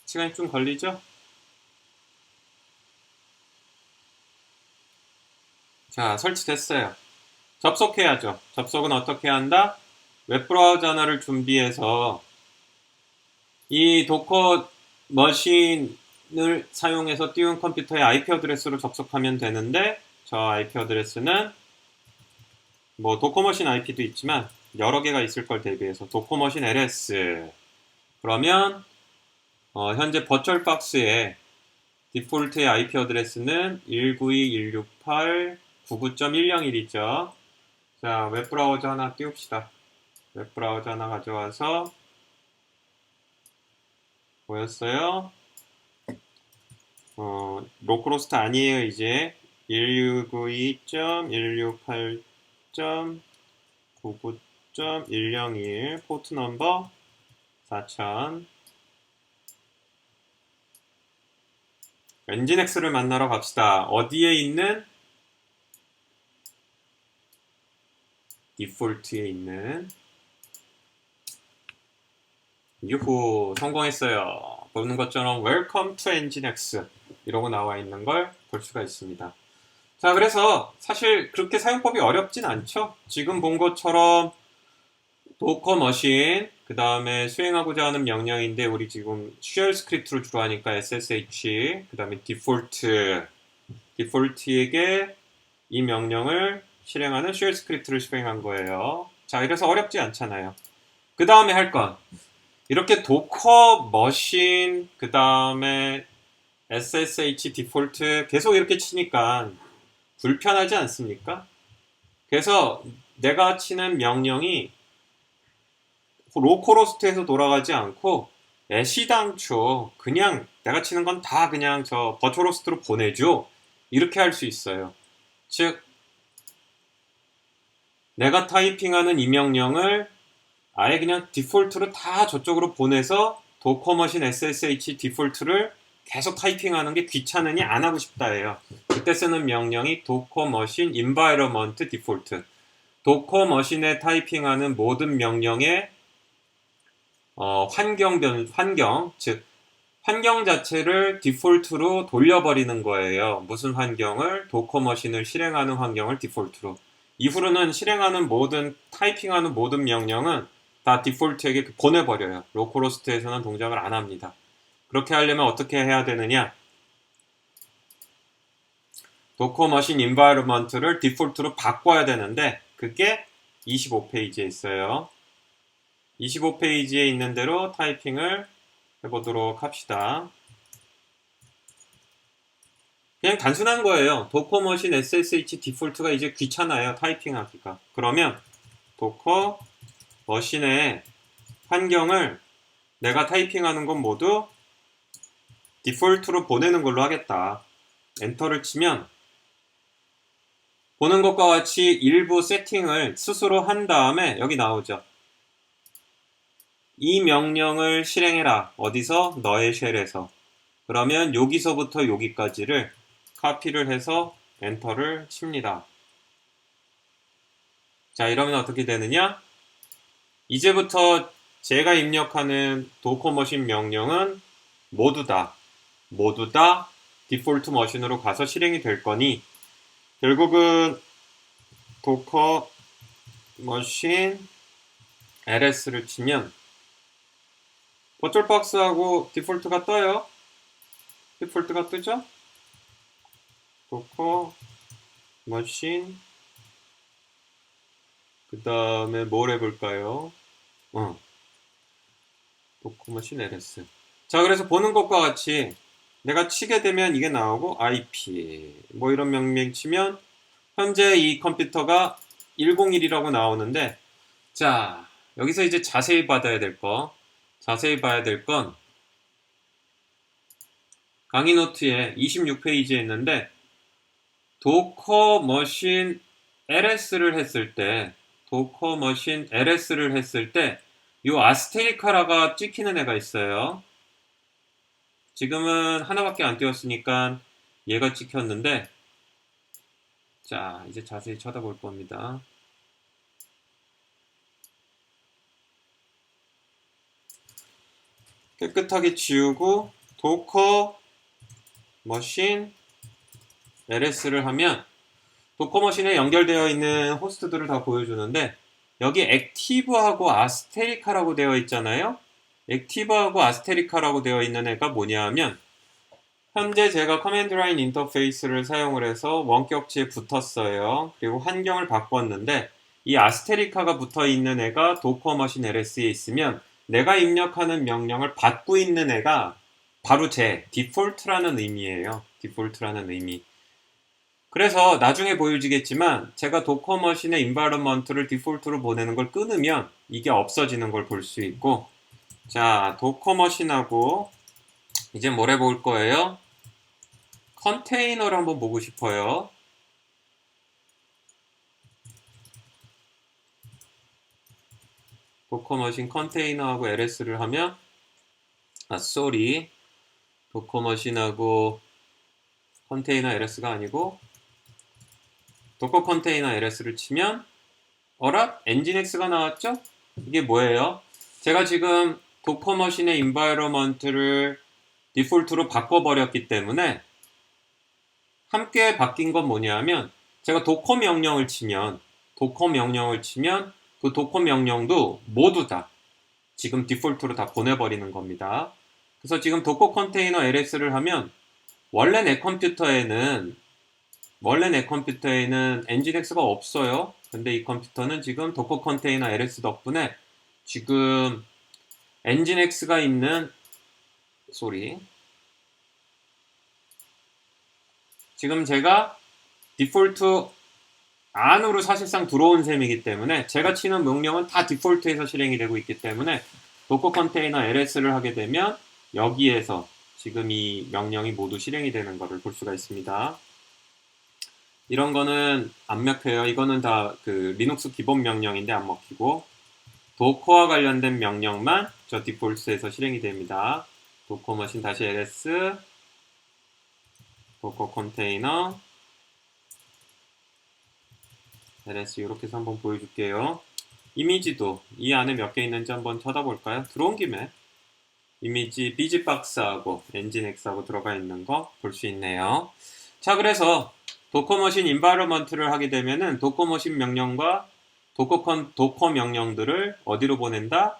시간이 좀 걸리죠? 자, 설치됐어요. 접속해야죠. 접속은 어떻게 한다? 웹브라우저 하나를 준비해서 이 도커 머신을 사용해서 띄운 컴퓨터의 IP 어드레스로 접속하면 되는데 저 IP 어드레스는 뭐 도커머신 IP도 있지만 여러 개가 있을 걸 대비해서 도커머신 LS 그러면 현재 버추얼박스에 디폴트의 IP 어드레스는 192.168.99.101이죠. 자, 웹브라우저 하나 띄웁시다. 웹브라우저 하나 가져와서 보였어요? 로컬호스트 아니에요. 이제 192.168.99.101 포트 넘버 4000 엔진엑스를 만나러 갑시다. 어디에 있는? 디폴트에 있는 유후 성공했어요. 보는 것처럼 Welcome to Nginx 이러고 나와 있는 걸 볼 수가 있습니다. 자, 그래서 사실 그렇게 사용법이 어렵진 않죠. 지금 본 것처럼 도커 머신 그 다음에 수행하고자 하는 명령인데 우리 지금 쉘 스크립트로 주로 하니까 SSH 그 다음에 디폴트에게 이 명령을 실행하는 쉘 스크립트를 수행한 거예요. 자, 이래서 어렵지 않잖아요. 그 다음에 할 건 이렇게 도커 머신 그 다음에 SSH 디폴트 계속 이렇게 치니까 불편하지 않습니까? 그래서 내가 치는 명령이 로컬호스트에서 돌아가지 않고 애시당초 그냥 내가 치는 건 다 그냥 저 버추얼호스트로 보내줘. 이렇게 할 수 있어요. 즉 내가 타이핑하는 이 명령을 아예 그냥 디폴트로 다 저쪽으로 보내서 도커머신 SSH 디폴트를 계속 타이핑하는 게 귀찮으니 안 하고 싶다예요. 그때 쓰는 명령이 도커머신 environment default. 도커머신에 타이핑하는 모든 명령의 환경, 즉 환경 자체를 디폴트로 돌려버리는 거예요. 무슨 환경을? 도커머신을 실행하는 환경을 디폴트로. 이후로는 실행하는 타이핑하는 모든 명령은 다 디폴트에게 보내버려요. 로컬호스트에서는 동작을 안 합니다. 그렇게 하려면 어떻게 해야 되느냐? 도커머신 environment를 디폴트로 바꿔야 되는데 그게 25페이지에 있어요. 25페이지에 있는 대로 타이핑을 해보도록 합시다. 그냥 단순한 거예요. 도커머신 SSH 디폴트가 이제 귀찮아요. 타이핑하기가. 그러면 도커머신의 환경을 내가 타이핑하는 건 모두 디폴트로 보내는 걸로 하겠다. 엔터를 치면 보는 것과 같이 일부 세팅을 스스로 한 다음에 여기 나오죠. 이 명령을 실행해라. 어디서? 너의 쉘에서. 그러면 여기서부터 여기까지를 카피를 해서 엔터를 칩니다. 자, 이러면 어떻게 되느냐? 이제부터 제가 입력하는 도커머신 명령은 모두 다 디폴트 머신으로 가서 실행이 될 거니 결국은 도커머신 ls를 치면 버추얼박스하고 디폴트가 떠요. 디폴트가 뜨죠? 도커머신 그 다음에 뭘 해볼까요? 도커머신 ls. 자, 그래서 보는 것과 같이 내가 치게 되면 이게 나오고 IP 뭐 이런 명령 치면 현재 이 컴퓨터가 101이라고 나오는데 자, 여기서 이제 자세히 봐야 될 건 강의 노트에 26페이지에 있는데 도커머신 ls를 했을 때 요 아스테리카라가 찍히는 애가 있어요. 지금은 하나밖에 안 띄웠으니까 얘가 찍혔는데 자, 이제 자세히 쳐다볼 겁니다. 깨끗하게 지우고 도커머신 ls를 하면 도커머신에 연결되어 있는 호스트들을 다 보여주는데 여기 액티브하고 아스테리카라고 되어 있잖아요. 액티브하고 아스테리카라고 되어 있는 애가 뭐냐 하면 현재 제가 커맨드 라인 인터페이스를 사용을 해서 원격지에 붙었어요. 그리고 환경을 바꿨는데 이 아스테리카가 붙어 있는 애가 도커머신 ls에 있으면 내가 입력하는 명령을 받고 있는 애가 바로 제 디폴트라는 의미예요. 디폴트라는 의미. 그래서 나중에 보여지겠지만 제가 도커머신의 environment를 디폴트로 보내는 걸 끊으면 이게 없어지는 걸 볼 수 있고 자, 도커머신하고 이제 뭘 해볼 거예요? 컨테이너를 한번 보고 싶어요. 도커머신 컨테이너하고 ls를 하면 도커머신하고 컨테이너 ls가 아니고 도커 컨테이너 ls를 치면 어라? 엔진X가 나왔죠? 이게 뭐예요? 제가 지금 도커머신의 environment를 디폴트로 바꿔버렸기 때문에 함께 바뀐 건 뭐냐면 제가 도커 명령을 치면 그 도커 명령도 모두 다 지금 디폴트로 다 보내버리는 겁니다. 그래서 지금 도커 컨테이너 ls를 하면 원래 내 컴퓨터에는 엔진X가 없어요. 근데 이 컴퓨터는 지금 도커 컨테이너 ls 덕분에 지금 엔진X가 있는 지금 제가 디폴트 안으로 사실상 들어온 셈이기 때문에 제가 치는 명령은 다 디폴트에서 실행이 되고 있기 때문에 도커 컨테이너 LS를 하게 되면 여기에서 지금 이 명령이 모두 실행이 되는 것을 볼 수가 있습니다. 이런 거는 안 먹혀요. 이거는 다 그 리눅스 기본 명령인데 안 먹히고 도커와 관련된 명령만 저 디폴트에서 실행이 됩니다. 도커 머신 다시 ls 도커 컨테이너 ls 이렇게 해서 한번 보여줄게요. 이미지도 이 안에 몇 개 있는지 한번 쳐다볼까요? 들어온 김에 이미지 비지박스하고 엔진X하고 들어가 있는 거 볼 수 있네요. 자, 그래서 도커머신 인바이러먼트를 하게 되면은 도커머신 명령과 도커 명령들을 어디로 보낸다?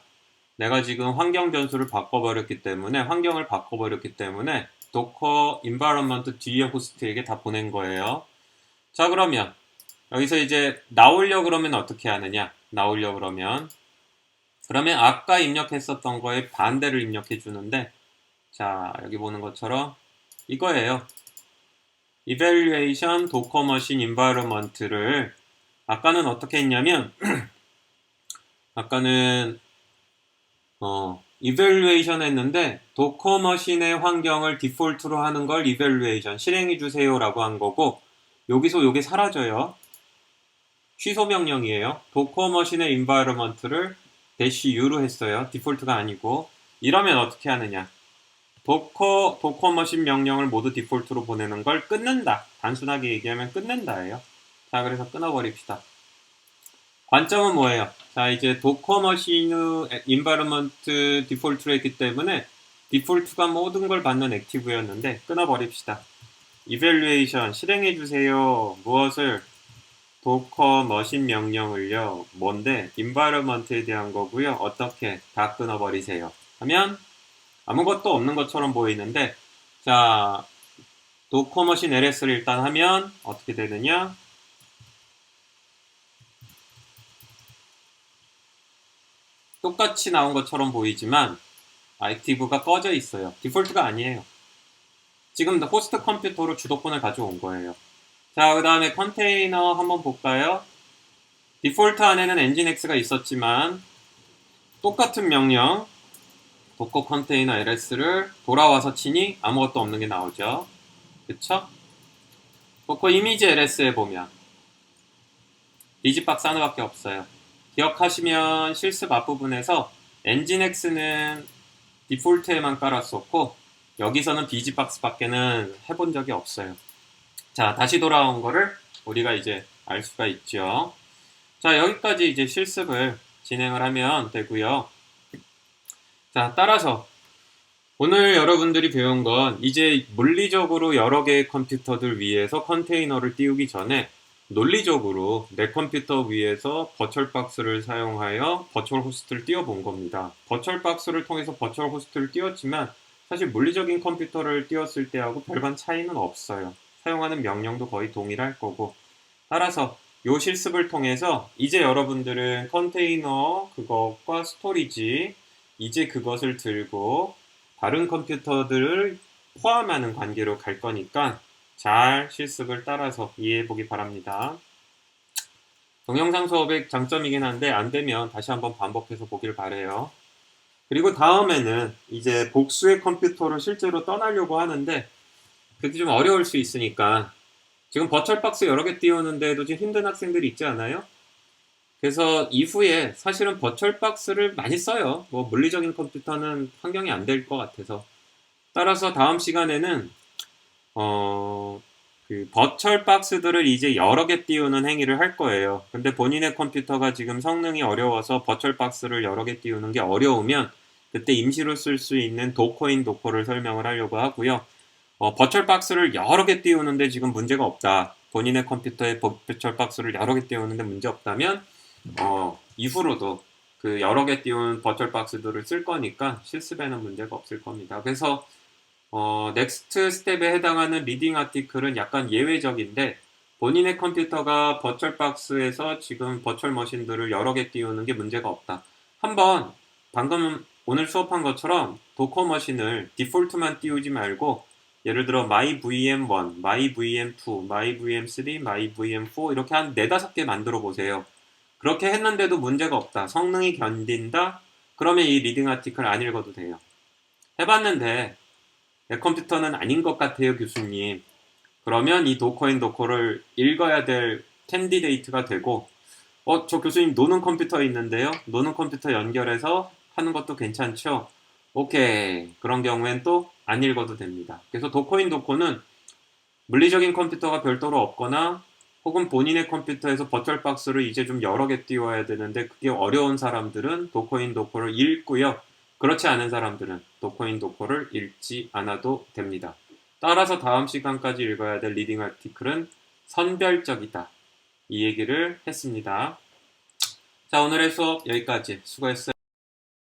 내가 지금 환경 변수를 바꿔버렸기 때문에 도커 인바이러먼트 뒤에 호스트에게 다 보낸 거예요. 자, 그러면 여기서 이제 나오려 그러면 어떻게 하느냐? 그러면 아까 입력했었던 거에 반대를 입력해 주는데, 자, 여기 보는 것처럼 이거예요. evaluation docker machine environment를 아까는 어떻게 했냐면 아까는 evaluation 했는데 도커 머신의 환경을 디폴트로 하는 걸 evaluation 실행해 주세요 라고 한 거고, 여기서 요게 사라져요. 취소 명령이에요. 도커 머신의 environment를 -u로 했어요. 디폴트가 아니고. 이러면 어떻게 하느냐? 도커 머신 명령을 모두 디폴트로 보내는 걸 끊는다. 단순하게 얘기하면 끊는다예요. 자, 그래서 끊어버립시다. 관점은 뭐예요? 자, 이제 도커 머신의 environment 디폴트로 했기 때문에 디폴트가 모든 걸 받는 액티브였는데 끊어버립시다. evaluation 실행해주세요. 무엇을? 도커 머신 명령을요. 뭔데? environment에 대한 거고요. 어떻게? 다 끊어버리세요. 하면 아무것도 없는 것처럼 보이는데, 자, 도커 머신 LS를 일단 하면 어떻게 되느냐? 똑같이 나온 것처럼 보이지만 액티브가 꺼져 있어요. 디폴트가 아니에요. 지금 호스트 컴퓨터로 주도권을 가져온 거예요. 자, 그 다음에 컨테이너 한번 볼까요? 디폴트 안에는 엔진X가 있었지만 똑같은 명령 도커 컨테이너 LS를 돌아와서 치니 아무것도 없는 게 나오죠. 그쵸? 도커 이미지 LS에 보면 비지박스 하나밖에 없어요. 기억하시면 실습 앞부분에서 엔진X는 디폴트에만 깔았었고 여기서는 비지박스 밖에는 해본 적이 없어요. 자, 다시 돌아온 거를 우리가 이제 알 수가 있죠. 자, 여기까지 이제 실습을 진행을 하면 되고요. 자, 따라서 오늘 여러분들이 배운 건 이제 물리적으로 여러 개의 컴퓨터들 위에서 컨테이너를 띄우기 전에 논리적으로 내 컴퓨터 위에서 버추얼박스를 사용하여 버추얼 호스트를 띄워본 겁니다. 버추얼박스를 통해서 버추얼 호스트를 띄웠지만 사실 물리적인 컴퓨터를 띄웠을 때하고 별반 차이는 없어요. 사용하는 명령도 거의 동일할 거고, 따라서 이 실습을 통해서 이제 여러분들은 컨테이너 그것과 스토리지 이제 그것을 들고 다른 컴퓨터들을 포함하는 관계로 갈 거니까 잘 실습을 따라서 이해해 보기 바랍니다. 동영상 수업의 장점이긴 한데 안 되면 다시 한번 반복해서 보길 바래요. 그리고 다음에는 이제 복수의 컴퓨터를 실제로 떠나려고 하는데 그게 좀 어려울 수 있으니까 지금 버추얼박스 여러 개 띄우는데도 지금 힘든 학생들이 있지 않아요? 그래서 이후에 사실은 버추얼박스를 많이 써요. 뭐 물리적인 컴퓨터는 환경이 안 될 것 같아서. 따라서 다음 시간에는 그 버추얼박스들을 이제 여러 개 띄우는 행위를 할 거예요. 근데 본인의 컴퓨터가 지금 성능이 어려워서 버추얼박스를 여러 개 띄우는 게 어려우면 그때 임시로 쓸 수 있는 도커인 도커를 설명을 하려고 하고요. 버추얼박스를 여러 개 띄우는데 지금 문제가 없다. 본인의 컴퓨터에 버추얼박스를 여러 개 띄우는데 문제 없다면 이후로도 그 여러 개 띄운 버추얼박스들을 쓸 거니까 실습에는 문제가 없을 겁니다. 그래서 넥스트 스텝에 해당하는 리딩 아티클은 약간 예외적인데 본인의 컴퓨터가 버추얼박스에서 지금 버추얼 머신들을 여러 개 띄우는 게 문제가 없다. 한번 방금 오늘 수업한 것처럼 도커 머신을 디폴트만 띄우지 말고 예를 들어 myVM1, myVM2, myVM3, myVM4 이렇게 한 4-5개 만들어 보세요. 그렇게 했는데도 문제가 없다. 성능이 견딘다. 그러면 이 리딩 아티클 안 읽어도 돼요. 해봤는데 내 컴퓨터는 아닌 것 같아요, 교수님. 그러면 이 도커인 도커를 읽어야 될 캔디데이트가 되고 저 교수님 노는 컴퓨터 있는데요. 노는 컴퓨터 연결해서 하는 것도 괜찮죠? 오케이. 그런 경우엔 또 안 읽어도 됩니다. 그래서 도커인 도커는 물리적인 컴퓨터가 별도로 없거나 혹은 본인의 컴퓨터에서 버추얼박스를 이제 좀 여러 개 띄워야 되는데 그게 어려운 사람들은 도커인 도커를 읽고요. 그렇지 않은 사람들은 도커인 도커를 읽지 않아도 됩니다. 따라서 다음 시간까지 읽어야 될 리딩 아티클은 선별적이다. 이 얘기를 했습니다. 자, 오늘의 수업 여기까지. 수고했어요.